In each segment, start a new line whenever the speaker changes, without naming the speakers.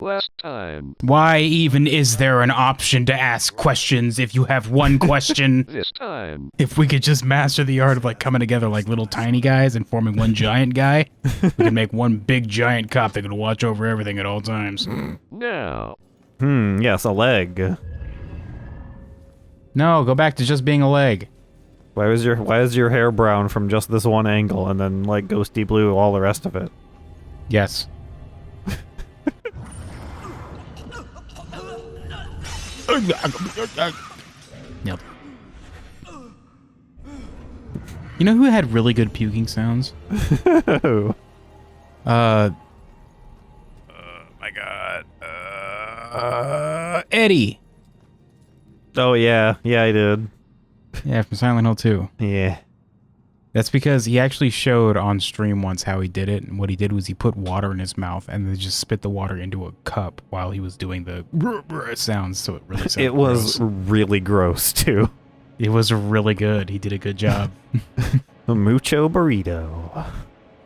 Last time.
Why even is there an option to ask questions if you have one question?
This time.
If we could just master the art of like coming together like little tiny guys and forming one giant guy, we could make one big giant cop that could watch over everything at all times.
Now.
Yes, a leg.
No, go back to just being a leg.
Why is your hair brown from just this one angle and then like ghosty blue all the rest of it?
Yes. Yep. You know who had really good puking sounds?
Oh
My God. Eddie.
Oh yeah, I did.
Yeah, from Silent Hill 2.
Yeah.
That's because he actually showed on stream once how he did it, and what he did was he put water in his mouth and then just spit the water into a cup while he was doing the sounds, so it really sounded
was
gross.
really gross too.
It was really good. He did a good job.
A mucho burrito.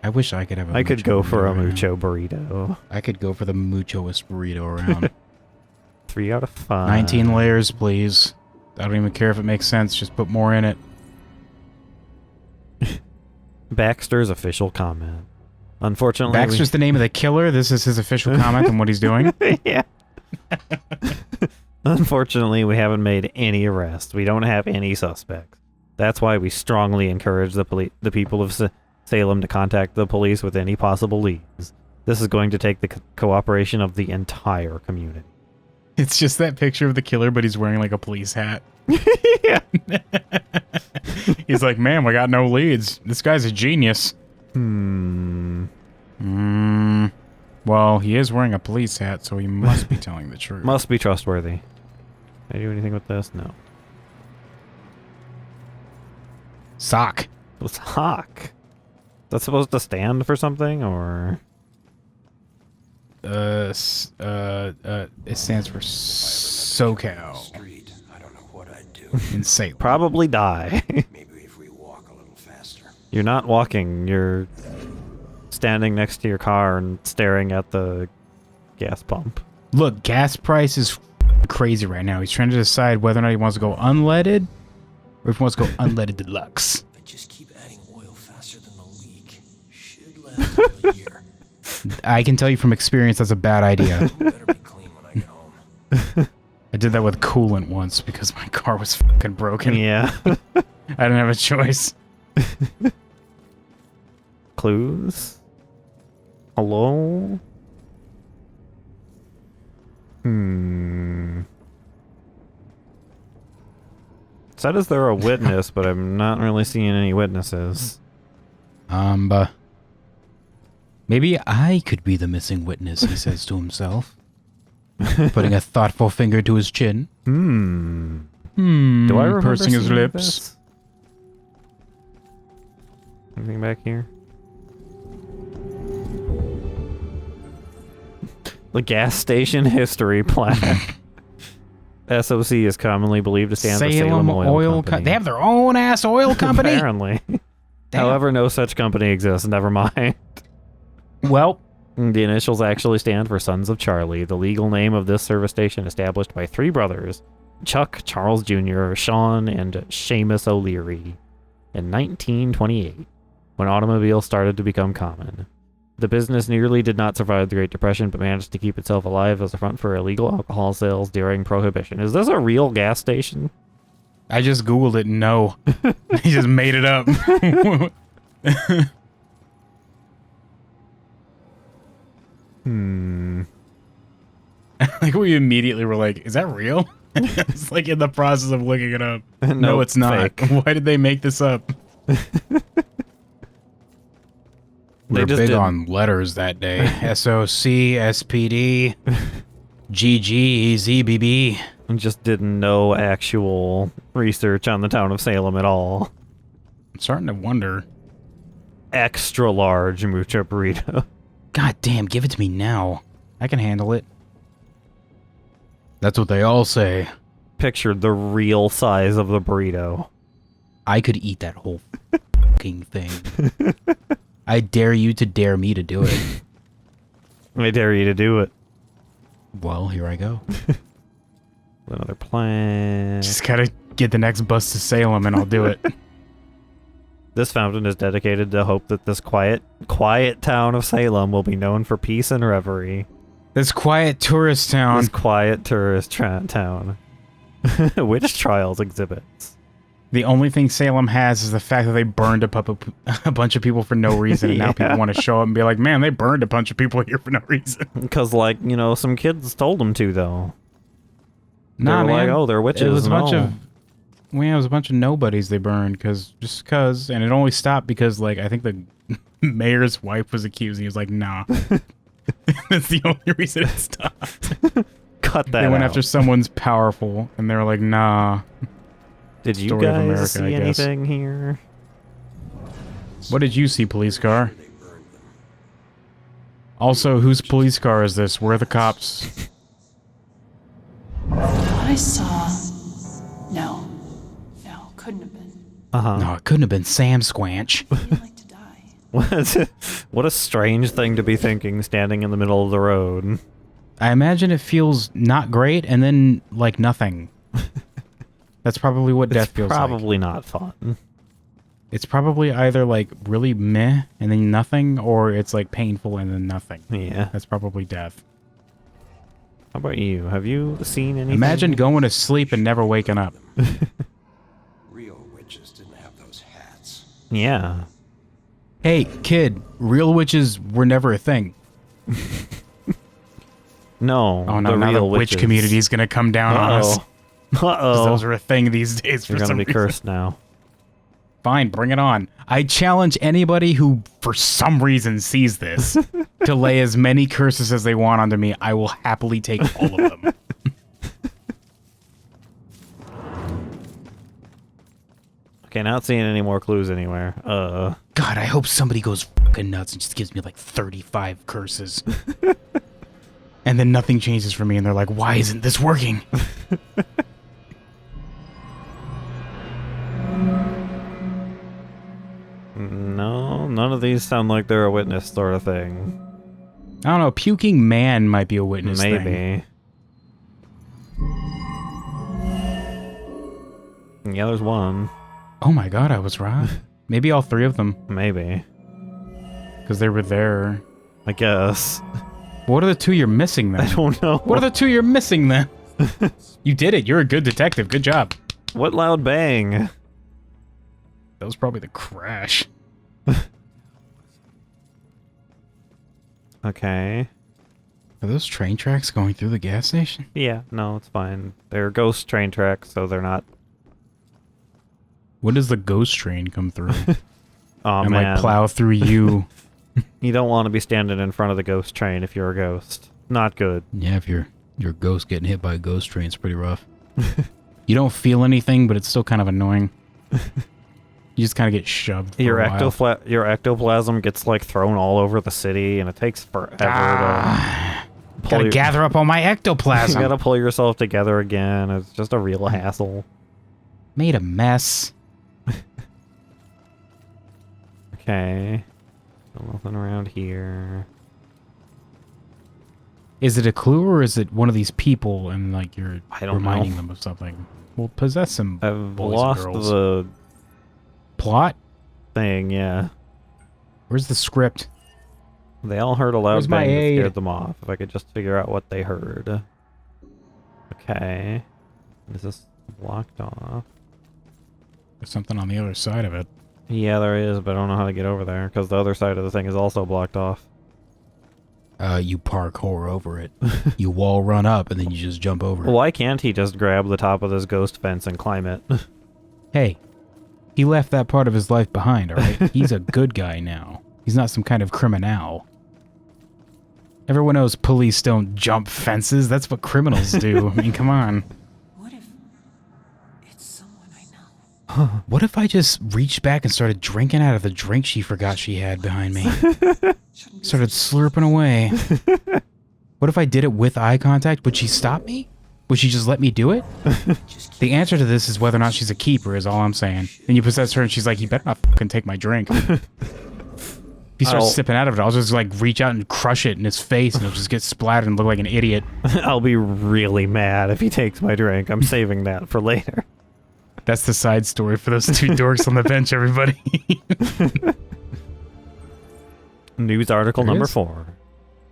I wish I could have a
I could go for a
right now.
mucho burrito.
I could go for the muchoest burrito around.
3 out of 5.
19 layers, please. I don't even care if it makes sense. Just put more in it.
Baxter's official comment. Unfortunately,
Baxter's the name of the killer. This is his official comment on what he's doing.
Yeah. Unfortunately, we haven't made any arrests. We don't have any suspects. That's why we strongly encourage the people of Salem to contact the police with any possible leads. This is going to take the cooperation of the entire community.
It's just that picture of the killer, but he's wearing like a police hat.
Yeah.
He's like, man, we got no leads. This guy's a genius. Well, he is wearing a police hat, so he must be telling the truth.
Must be trustworthy. Can I do anything with this? No.
Sock.
What's Hawk? Is that supposed to stand for something, or...?
It stands for SoCal.
I don't know what I'd do.
In Salem.
Probably die.
Maybe if we walk a little faster.
You're not walking, you're standing next to your car and staring at the gas pump.
Look, gas price is crazy right now. He's trying to decide whether or not he wants to go unleaded or if he wants to go unleaded deluxe.
If I just keep adding oil faster than the leak, should last for a year.
I can tell you from experience that's a bad idea.
Better be clean when I get home.
I did that with coolant once because my car was fucking broken.
Yeah.
I didn't have a choice.
Clues? Hello? Said is there a witness, but I'm not really seeing any witnesses.
Maybe I could be the missing witness, he says to himself. Putting a thoughtful finger to his chin.
Do I remember
pursing his
seeing
lips.
this? Anything back here? The gas station history plaque. SOC is commonly believed to stand for Salem Oil Company.
They have their own ass oil company?
Apparently.
Damn.
However, no such company exists. Never mind.
Well,
The initials actually stand for Sons of Charlie, the legal name of this service station established by 3 brothers, Chuck, Charles Jr., Sean, and Seamus O'Leary, in 1928, when automobiles started to become common. The business nearly did not survive the Great Depression, but managed to keep itself alive as a front for illegal alcohol sales during Prohibition. Is this a real gas station?
I just Googled it and no. He just made it up. Like we immediately were like, is that real? It's like in the process of looking it up. No,
No,
it's not.
fake.
Why did they make this up? We're
just
big
didn't.
on letters that day. SOC, SPD, GG, ZBB.
Just did no actual research on the town of Salem at all.
I'm starting to wonder.
Extra large mucho burrito.
God damn, give it to me now. I can handle it. That's what they all say.
Pictured the real size of the burrito.
I could eat that whole fucking thing. I dare you to dare me to do it.
I dare you to do it.
Well, here I go.
Another plan.
Just gotta get the next bus to Salem and I'll do it.
This fountain is dedicated to hope that this quiet town of Salem will be known for peace and reverie.
This quiet tourist town.
This quiet tourist town. Witch trials exhibits.
The only thing Salem has is the fact that they burned a bunch of people for no reason, and now people want to show up and be like, man, they burned a bunch of people here for no reason.
Because, like, you know, some kids told them to, though.
Nah,
they were
man.
like, oh, they're witches.
It was a bunch
no.
of... Well, yeah, it was a bunch of nobodies they burned, just cause, and it only stopped because, like, I think the mayor's wife was accused, and he was like, nah. That's the only reason it stopped.
Cut that
They went
out.
after someone's powerful, and they were like, nah.
Did you
Story of
guys
America,
see
I guess.
anything here?
What did you see, police car? Also, whose police car is this? Where are the cops?
What I saw. No, couldn't have been.
Uh-huh.
No, it couldn't have been Sam Squanch.
I'd like to die.
What a strange thing to be thinking standing in the middle of the road.
I imagine it feels not great, and then, like, nothing. That's probably what death feels like.
Probably not fun.
It's probably either, like, really meh, and then nothing, or it's, like, painful and then nothing.
Yeah.
That's probably death.
How about you? Have you seen anything?
Imagine going to sleep and never waking up.
Real witches didn't have those hats.
Yeah.
Hey, kid, real witches were never a thing.
No.
Oh, no,
the
now
real
the witch
witches.
community is going to come down on us. 'Cause
Uh-oh.
those are a thing these days for
You're
some
gonna be
reason.
cursed now.
Fine, bring it on. I challenge anybody who, for some reason, sees this to lay as many curses as they want onto me. I will happily take all of them.
Okay, not seeing any more clues anywhere.
God, I hope somebody goes fucking nuts and just gives me like 35 curses. And then nothing changes for me, and they're like, why isn't this working?
No, none of these sound like they're a witness sort of thing.
I don't know, puking man might be a witness thing.
Maybe. Yeah, there's one.
Oh my god, I was right. Maybe all three of them,
Maybe.
because they were there.
I guess.
What are the two you're missing then?
I don't know.
What are the two you're missing then? You did it. You're a good detective. Good job.
What loud bang?
That was probably the crash.
Okay.
Are those train tracks going through the gas station?
Yeah, no, it's fine. They're ghost train tracks, so they're not.
When does the ghost train come through?
Oh
and
man,
like plow through you?
you don't want to be standing in front of the ghost train if you're a ghost. Not good.
Yeah, if you're a ghost getting hit by a ghost train, it's pretty rough. You don't feel anything, but it's still kind of annoying. You just kind of get shoved. For
Your
a while.
your ectoplasm gets like thrown all over the city, and it takes forever to pull
Gotta
your-
gather up all my
You
ectoplasm.
gotta pull yourself together again. It's just a real hassle.
Made a mess.
Okay. Still nothing around here.
Is it a clue or is it one of these people and like you're
I don't
reminding
know.
them of something? Well, possess some
I've
boys
lost
and girls.
the
Plot?
thing, yeah.
Where's the script?
They all heard a loud
Where's my
bang that
aid?
scared them off. If I could just figure out what they heard. Okay. Is this blocked off?
There's something on the other side of it.
Yeah, there is, but I don't know how to get over there, because the other side of the thing is also blocked off.
You parkour over it. You wall run up and then you just jump over it.
Why can't he just grab the top of this ghost fence and climb it?
Hey, he left that part of his life behind, alright? He's a good guy now. He's not some kind of criminal. Everyone knows police don't jump fences. That's what criminals do. I mean, come on.
What if it's someone I know?
What if I just reached back and started drinking out of the drink she forgot she had behind me?
Shouldn't be
Started slurping away. What if I did it with eye contact? Would she stop me? Would she just let me do it?
just
The answer to this is whether or not she's a keeper is all I'm saying. And you possess her and she's like, you better not fucking take my drink. If he starts sipping out of it, I'll just like reach out and crush it in his face, and he'll just get splattered and look like an idiot.
I'll be really mad if he takes my drink. I'm saving that for later.
That's the side story for those two dorks on the bench, everybody.
News article number 4.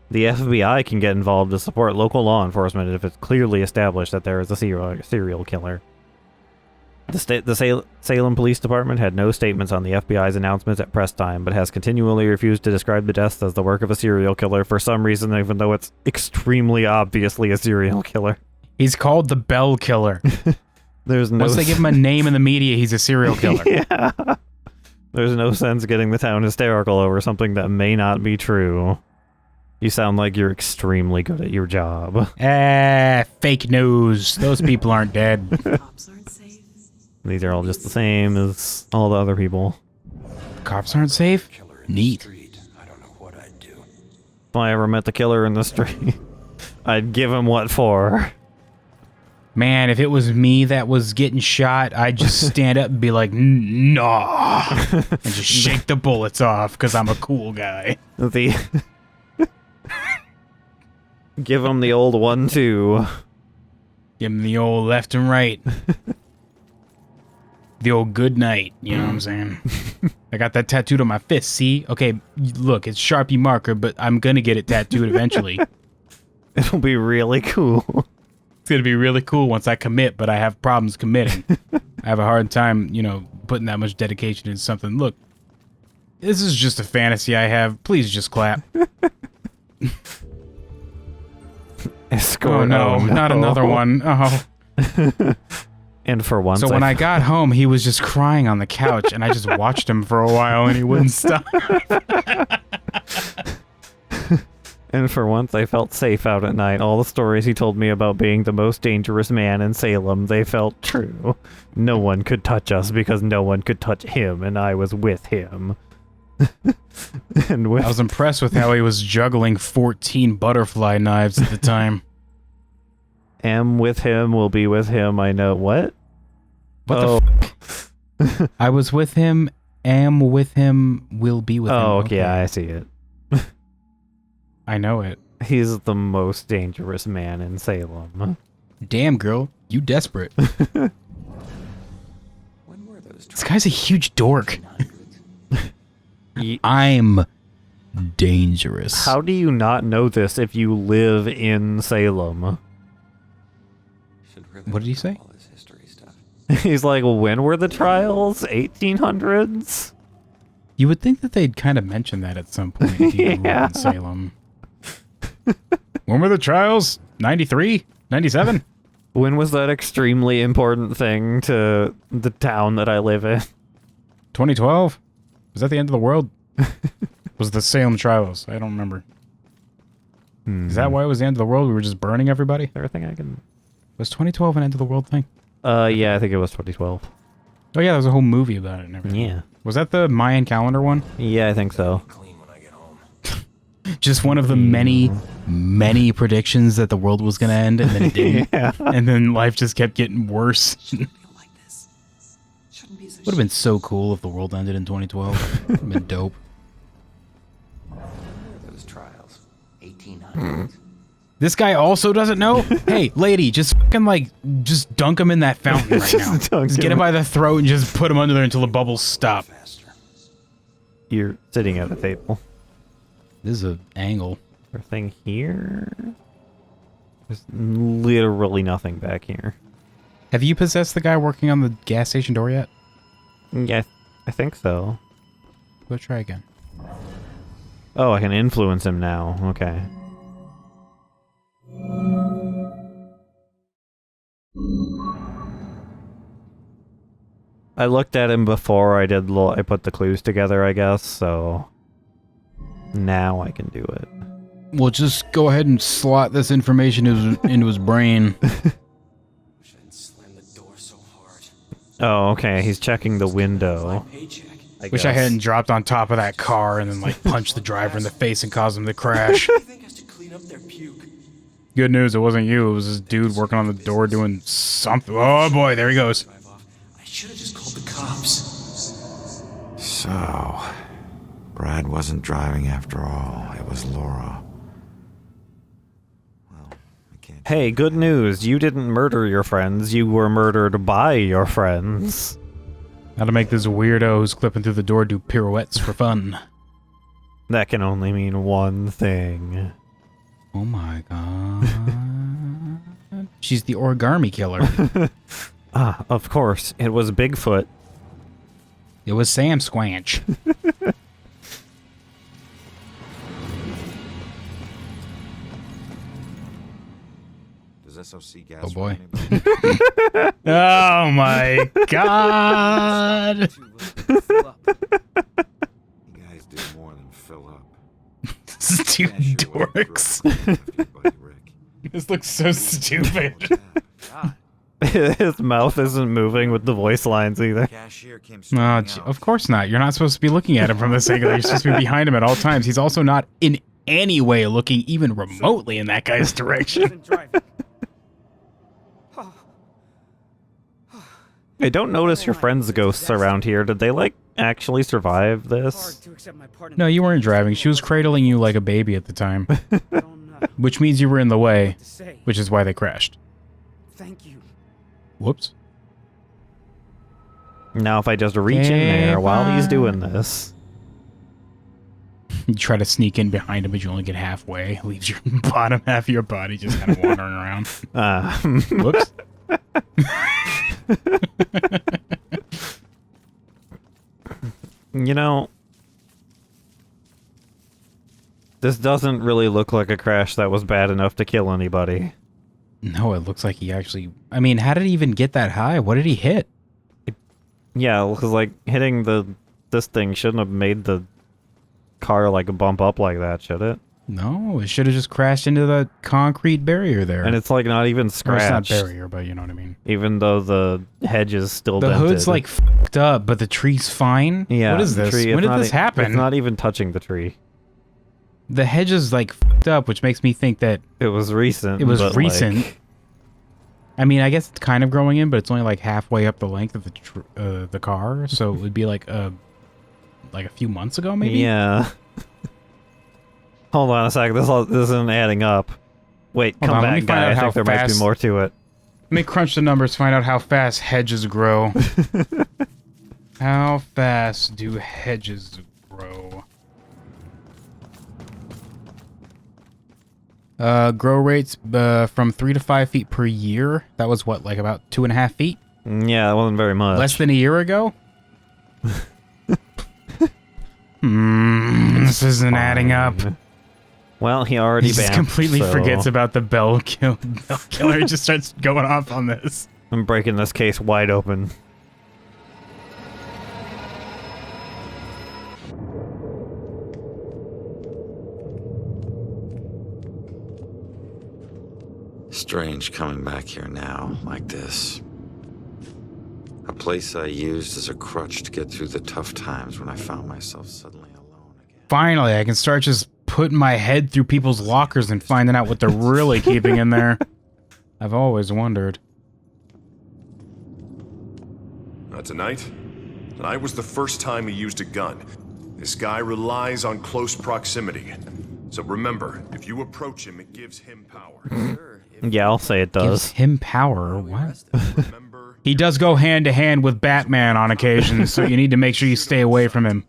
The FBI can get involved to support local law enforcement if it's clearly established that there is a serial killer. The Salem Police Department had no statements on the FBI's announcements at press time, but has continually refused to describe the deaths as the work of a serial killer for some reason, even though it's extremely obviously a serial killer.
He's called the Bell Killer.
There's no
Once they give him a name in the media, he's a serial killer.
Yeah. There's no sense getting the town hysterical over something that may not be true. You sound like you're extremely good at your job.
Fake news. Those people aren't dead.
Cops aren't safe.
These are all just the same as all the other people.
Cops aren't safe?
Killer in
Neat.
the street. I don't know what I'd do.
If I ever met the killer in the street, I'd give him what for.
Man, if it was me that was getting shot, I'd just stand up and be like, nah, and just shake the bullets off because I'm a cool guy.
Give him the old 1-2.
Give him the old left and right. The old good night, you know what I'm saying? I got that tattooed on my fist, see? Okay, look, it's Sharpie marker, but I'm gonna get it tattooed eventually.
It'll be really cool.
It's gonna be really cool once I commit, but I have problems committing. I have a hard time, you know, putting that much dedication into something. Look, this is just a fantasy I have. Please just clap. Oh no, not another one. Oh.
And for once,
So when I got home, he was just crying on the couch, and I just watched him for a while, and he wouldn't stop.
And for once, I felt safe out at night. All the stories he told me about being the most dangerous man in Salem, they felt true. No one could touch us because no one could touch him, and I was with him. I
was impressed with how he was juggling 14 butterfly knives at the time.
Am with him, will be with him, I know. What?
What the f***? I was with him, am with him, will be with him.
Oh, okay, yeah, I see it.
I know it.
He's the most dangerous man in Salem.
Damn, girl, you desperate.
When were those
This guy's a huge dork.
1900s?
I'm dangerous.
How do you not know this if you live in Salem?
Should really
What did he say?
all this history stuff.
He's like, when were the trials? 1800s?
You would think that they'd kind of mention that at some point if you grew up in Salem. When were the trials? 93? 97?
When was that extremely important thing to the town that I live in?
2012? Was that the end of the world? Was the Salem trials? I don't remember. Is that why it was the end of the world? We were just burning everybody?
Everything I can...
Was 2012 an end of the world thing?
Yeah, I think it was 2012.
Oh yeah, there was a whole movie about it and everything.
Yeah.
Was that the Mayan calendar one?
Yeah, I think so.
Clean when I get home.
Just one of the many, many predictions that the world was going to end, and then it didn't.
Yeah.
And then life just kept getting worse.
Feel like this. Shouldn't be such
Would have been so cool if the world ended in 2012. Would have been dope.
When were those trials? 1800s?
This guy also doesn't know? Hey, lady, just fucking just dunk him in that fountain right now. Just get him by the throat and just put him under there until the bubbles stop.
Faster.
You're sitting at a table.
This is an angle.
Everything here? There's literally nothing back here.
Have you possessed the guy working on the gas station door yet?
Yeah, I think so.
Go try again.
Oh, I can influence him now. Okay. I looked at him before I did. I put the clues together, I guess. So now I can do it.
Well, just go ahead and slot this information into his brain.
Wish I'd slammed the door so hard.
Oh, okay. He's checking the window.
My paycheck.
Wish I hadn't dropped on top of that car and then punched the driver in the face and caused him to crash.
I think I should clean up their puke.
Good news, it wasn't you. It was this dude working on the door doing something. Oh boy, there he goes.
Drive off. I should have just called the cops.
So, Brad wasn't driving after all. It was Laura. Well, I can't...
Hey, good news. You didn't murder your friends. You were murdered by your friends.
How to make this weirdo who's clipping through the door do pirouettes for fun.
That can only mean one thing.
Oh my god. She's the origami killer.
Ah, of course. It was Bigfoot.
It was Sam Squanch.
Does SOC gas
Oh boy.
run
Oh my god.
You guys do more than fill up.
These two
Cash your way through
dorks.
a crowd after your buddy Rick.
This looks so stupid.
God.
His mouth isn't moving with the voice lines either.
Cashier came
No,
storming out.
of course not. You're not supposed to be looking at him from this angle. You're supposed to be behind him at all times. He's also not in any way looking even remotely in that guy's direction.
I don't notice your friends' ghosts around here. Did they, like, actually survive this?
No, you weren't driving. She was cradling you like a baby at the time. Which means you were in the way, which is why they crashed.
Thank you.
Whoops.
Now if I just reach in there while he's doing this.
You try to sneak in behind him, but you only get halfway. Leaves your bottom half of your body just kind of wandering around. Whoops.
You know, this doesn't really look like a crash that was bad enough to kill anybody.
No, it looks like he actually... I mean, how did he even get that high? What did he hit?
Yeah, because, like, hitting this thing shouldn't have made the car, like, bump up like that, should it?
No, it should have just crashed into the concrete barrier there.
And it's, like, not even
Or
scratched.
it's not barrier, but you know what I mean.
Even though the hedge is still
The
dented.
hood's, like, f***ed up, but the tree's fine?
Yeah,
What is
the
this?
tree,
When
it's
did this
not
happen?
It's not even touching the tree.
The hedge is, like, f***ed up, which makes me think that
It was recent.
it was
but,
recent.
Like,
I mean, I guess it's kind of growing in, but it's only, like, halfway up the length of the car, so it would be, like a few months ago, maybe?
yeah. Hold on a sec. This isn't adding up. Wait,
Hold
come
on, let me
back,
find
guy.
out
I
how
think there might be
fast-
more to it.
Let me crunch the numbers, find out how fast hedges grow. How fast do hedges grow? Grow rates from 3 to 5 feet per year. That was what, like about 2.5 feet?
Yeah, it wasn't very much.
Less than a year ago? This isn't adding up.
Well, he already
He just
vamped,
completely
so
forgets about the bell killer. He just starts going off on this.
I'm breaking this case wide open.
Strange coming back here now, like this. A place I used as a crutch to get through the tough times when I found myself suddenly alone again.
Finally, I can start just putting my head through people's lockers and finding out what they're really keeping in there. I've always wondered.
Tonight? Tonight was the first time he used a gun. This guy relies on close proximity. So remember, if you approach him, it gives him power.
Yeah, I'll say it
Gives
does.
him power. What?
Remember,
He does go hand to hand with Batman on occasion, so you need to make sure you stay away from him.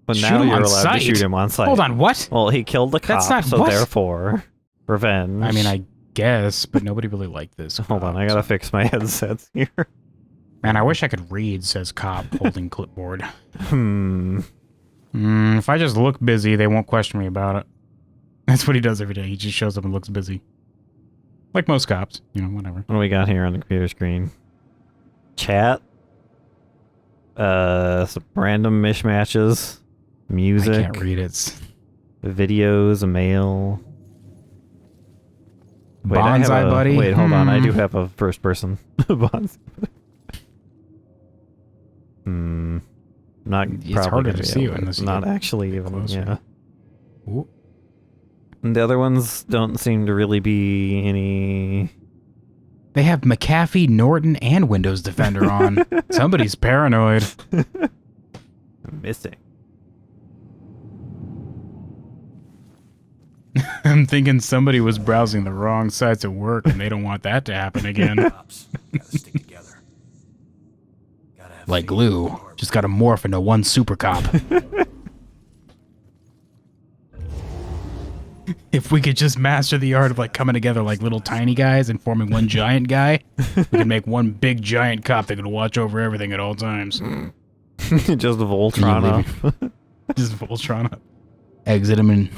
But
Shoot
now
him
you're
on
allowed
sight.
to shoot him on sight.
Hold on, what?
Well, he killed the cop,
That's not-
so
what?
therefore, revenge.
I mean, I guess, but nobody really liked this.
Hold on, I gotta fix my headsets here.
Man, I wish I could read, says cop, holding clipboard.
Hmm.
If I just look busy, they won't question me about it. That's what he does every day. He just shows up and looks busy. Like most cops, you know, whatever.
What do we got here on the computer screen? Chat. Some random mishmatches. Music.
I can't read it.
Videos, a mail. Wait, I have
Bonsai buddy?
Wait, hold on. I do have a first person. Bonsai. Not
It's
probably
harder
gonna
to
be
see
able
unless you
not
get
actually even.
closer.
Yeah.
Ooh.
And the other ones don't seem to really be any.
They have McAfee, Norton, and Windows Defender on. Somebody's paranoid.
Missing.
I'm thinking somebody was browsing the wrong sites at work and they don't want that to happen again.
Cops gotta stick together. Gotta have
Like
faith in
glue.
the department.
Just gotta morph into one super cop. If we could just master the art of like coming together like little tiny guys and forming one giant guy, we could make one big giant cop that could watch over everything at all times.
Just Voltron up.
Just Voltron up. Exit him and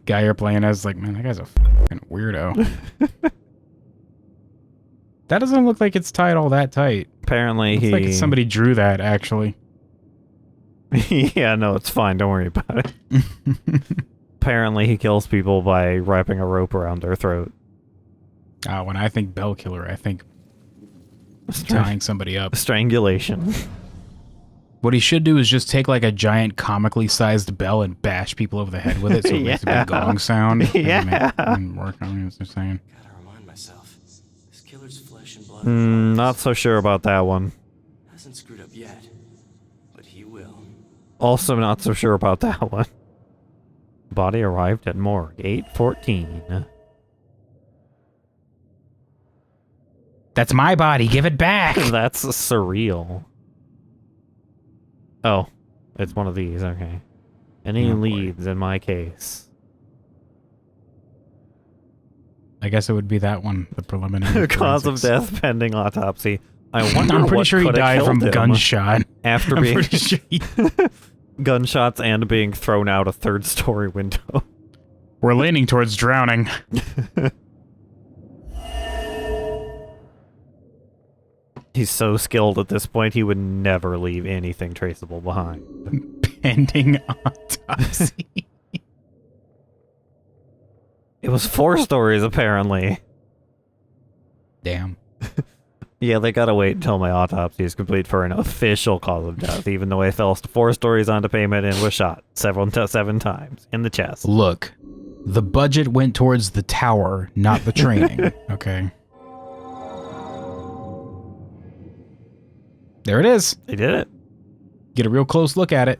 guy you're playing as like, man, that guy's a fucking weirdo. That doesn't look like it's tied all that tight.
Apparently
Looks like somebody drew that, actually.
Yeah, no, it's fine. Don't worry about it. Apparently he kills people by wrapping a rope around their throat.
When I think bell killer, I think tying somebody up.
Strangulation.
What he should do is just take like a giant comically sized bell and bash people over the head with it so it makes a big gong sound.
Yeah.
And work on it, as they're saying.
Gotta remind myself. This killer's flesh and blood.
Not so sure about that one.
Hasn't screwed up yet, but he will.
Also not so sure about that one. Body arrived at morgue 8:14.
That's my body. Give it back.
That's surreal. Oh, it's one of these. Okay. Any
Oh, boy.
leads in my case?
I guess it would be that one, the preliminary.
Cause of
forensics.
death pending autopsy. I wonder
I'm pretty
what
sure he
could have
died
killed
from
him
gunshot.
after
I'm
being
pretty sure he...
gunshots and being thrown out a third-story window.
We're leaning towards drowning.
He's so skilled at this point, he would never leave anything traceable behind.
Pending autopsy.
It was 4 stories, apparently.
Damn.
Yeah, they gotta wait until my autopsy is complete for an official cause of death, even though I fell 4 stories onto pavement and was shot 7 times in the chest.
Look, the budget went towards the tower, not the training. Okay. There it is.
They did it.
Get a real close look at it.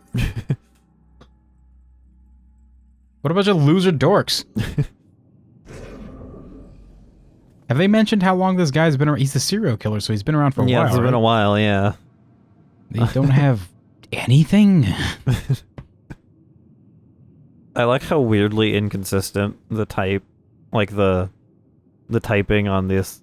What a bunch of loser dorks. Have they mentioned how long this guy's been around? He's a serial killer, so he's been around for a while.
Yeah, it's been a while, yeah.
They don't have anything?
I like how weirdly inconsistent the type, like the typing on this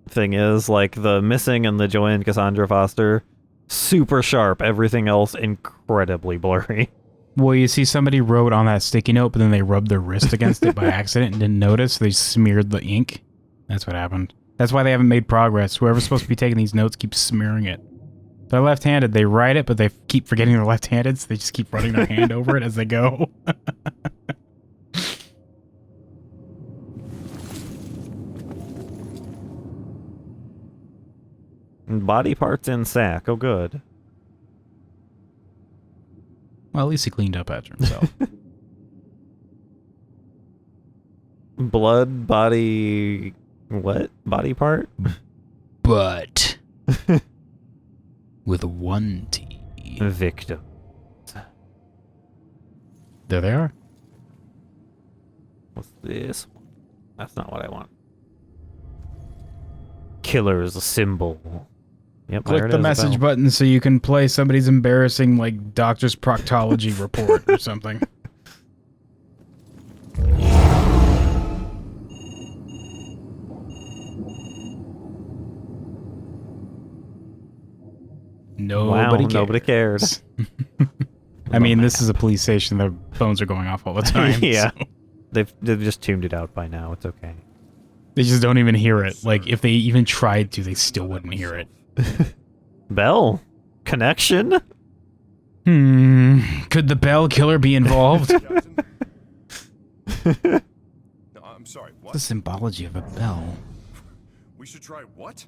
thing is. Like the missing and the Joanne Cassandra Foster, super sharp. Everything else incredibly blurry.
Well, you see somebody wrote on that sticky note, but then they rubbed their wrist against it by accident and didn't notice. They smeared the ink. That's what happened. That's why they haven't made progress. Whoever's supposed to be taking these notes keeps smearing it. They're left-handed. They write it, but they keep forgetting they're left-handed, so they just keep running their hand over it as they go.
Body parts in sack. Oh, good.
Well, at least he cleaned up after himself.
Blood, body... What? Body part?
But with one T.
Victim.
There they are.
What's this? That's not what I want. Killer is a symbol. Yep, there
Click
it
the
is,
message
bell.
button so you can play somebody's embarrassing, like, doctor's proctology report or something. Nobody
Wow, nobody cared.
I mean, this is a police station. Their phones are going off all the time.
Yeah.
So
They've just tuned it out by now. It's okay.
they just don't even hear it. Like, if they even tried to, they still wouldn't hear it.
Bell? Connection?
Could the bell killer be involved?
No, I'm sorry,
The
what?
symbology of a bell.
We should try what?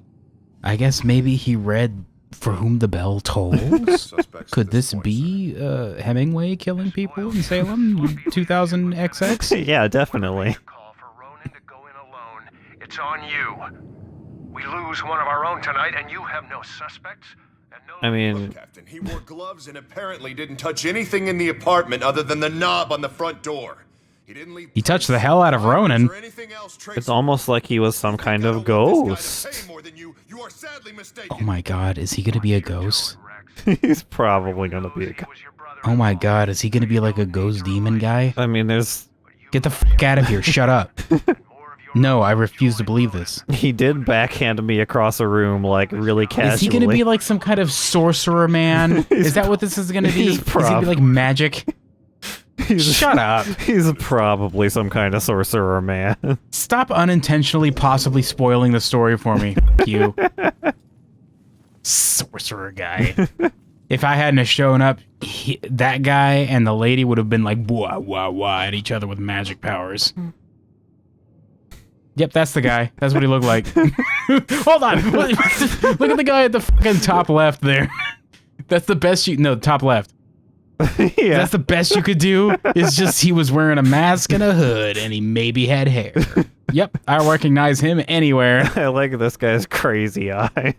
I guess maybe he read For Whom the Bell Tolls?
Suspects
Could
at
this
point,
be Hemingway killing people in Salem 2000 XX?
Yeah, definitely.
Call for Ronan to go in alone. It's on you. We lose one of our own tonight, and you have no suspects. And no
I mean,
Look, Captain, he wore gloves and apparently didn't touch anything in the apartment other than the knob on the front door.
He touched the hell out of Ronan.
It's almost like he was some kind of ghost.
Oh my god, is he gonna be a ghost?
He's probably gonna be a ghost.
Oh my god, is he gonna be like a ghost demon guy?
I mean, there's...
Get the fuck out of here, shut up. No, I refuse to believe this.
He did backhand me across a room, like, really casually.
Is he gonna be like some kind of sorcerer man? Is that what this is gonna be? Is he gonna be like magic? Shut up.
He's probably some kind of sorcerer man.
Stop unintentionally possibly spoiling the story for me. You. Sorcerer guy. If I hadn't have shown up, that guy and the lady would have been like wah wah wah at each other with magic powers. Yep, that's the guy. That's what he looked like. Hold on. Look at the guy at the fucking top left there. That's the best you... No, top left.
Yeah.
That's the best you could do. It's just he was wearing a mask and a hood, and he maybe had hair. Yep, I recognize him anywhere.
I like this guy's crazy eye.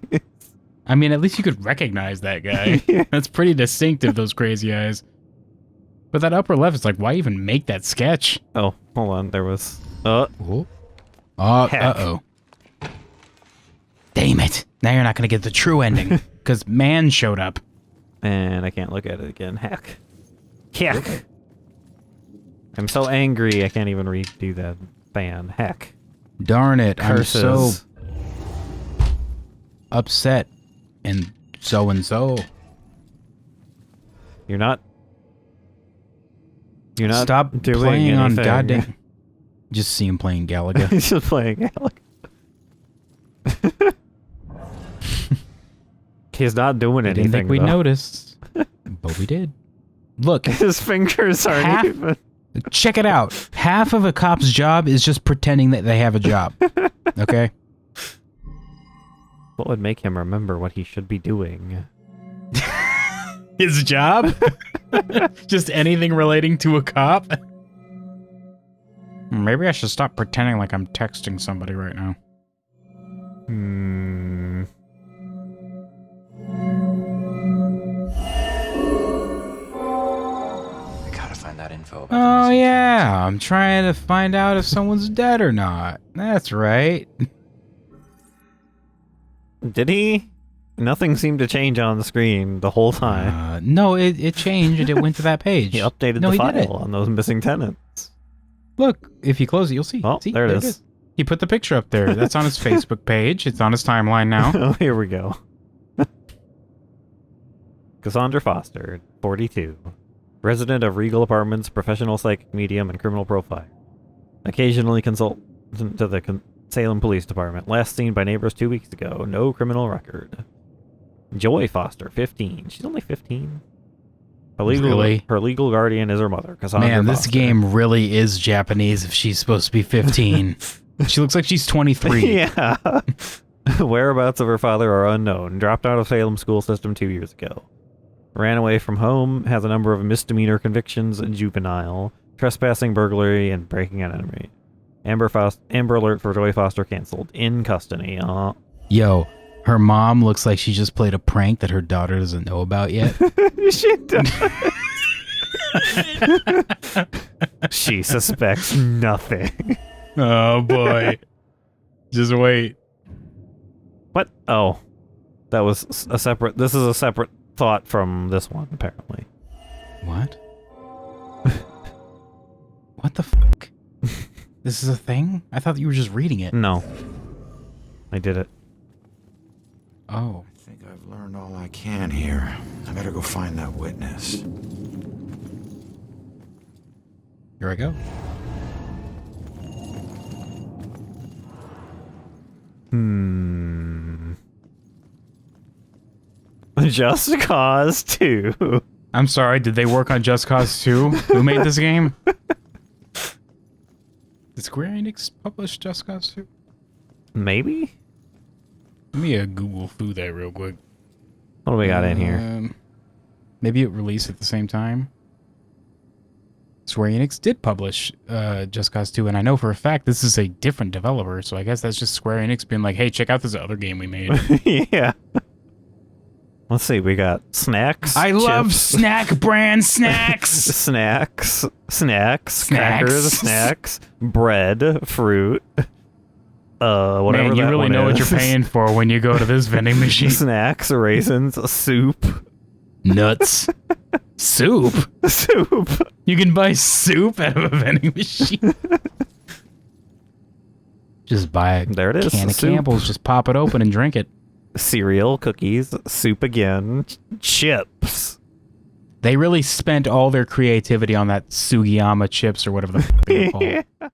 I mean, at least you could recognize that guy.
Yeah.
That's pretty distinctive, those crazy eyes. But that upper left is like, why even make that sketch?
Oh, hold on. There was...
Heck. Uh-oh. Damn it. Now you're not going to get the true ending, because man showed up.
And I can't look at it again. Heck. Heck. I'm so angry I can't even redo that fan. Heck.
Darn it.
Curses.
I'm so upset. And so.
You're not
Stop
doing
playing
anything.
on goddamn... Just see him playing Galaga.
He's just playing Galaga. He's not doing
I
anything,
didn't think we
though.
noticed. But we did. Look.
His fingers aren't even...
Check it out. Half of a cop's job is just pretending that they have a job. Okay?
What would make him remember what he should be doing?
His job? Just anything relating to a cop? Maybe I should stop pretending like I'm texting somebody right now.
I gotta find that info about
Oh yeah, I'm trying to find out if someone's dead or not. That's right.
Did he? Nothing seemed to change on the screen the whole time.
No, it changed and it went to that page.
He updated
No,
the
he did it.
file on those missing tenants.
Look, if you close it, you'll see.
Oh,
See,
there it is.
He put the picture up there. That's on his Facebook page. It's on his timeline now.
Oh, here we go. Cassandra Foster, 42. Resident of Regal Apartments, professional psychic medium, and criminal profiler. Occasionally consultant to the Salem Police Department. Last seen by neighbors 2 weeks ago. No criminal record. Joy Foster, 15. She's only 15. Her legal guardian is her mother, Cassandra
Man, this
Foster.
game really is Japanese if she's supposed to be 15. She looks like she's 23.
Yeah. Whereabouts of her father are unknown. Dropped out of Salem school system 2 years ago. Ran away from home. Has a number of misdemeanor convictions and juvenile. Trespassing, burglary, and breaking an enemy. Amber alert for Joy Foster canceled. In custody.
Yo, her mom looks like she just played a prank that her daughter doesn't know about yet.
She does. She suspects nothing.
Oh boy. Just wait.
What? Oh. That was a separate... This is a separate thought from this one, apparently.
What? What the fuck? This is a thing? I thought you were just reading it.
No. I did it.
Oh.
I think I've learned all I can here. I better go find that witness.
Here I go.
Just Cause 2.
I'm sorry, did they work on Just Cause 2? Who made this game? Did Square Enix publish Just Cause 2?
Maybe?
Let me Google foo that real quick.
What do we got in here?
Maybe it released at the same time. Square Enix did publish Just Cause 2, and I know for a fact this is a different developer, so I guess that's just Square Enix being like, hey, check out this other game we made.
Yeah. Let's see. We got snacks.
I love
chips,
snack brand snacks.
snacks, crackers, snacks, bread, fruit. Whatever.
Man, you
that
really
one
know what
is.
you're paying for when you go to this vending machine.
Snacks, raisins, soup.
Nuts. Soup.
Soup.
You can buy soup out of a vending machine. Just buy a
There it is,
can of
soup.
Campbell's, just pop it open and drink it.
Cereal, cookies, soup again, chips.
They really spent all their creativity on that Sugiyama chips or whatever the f they're called.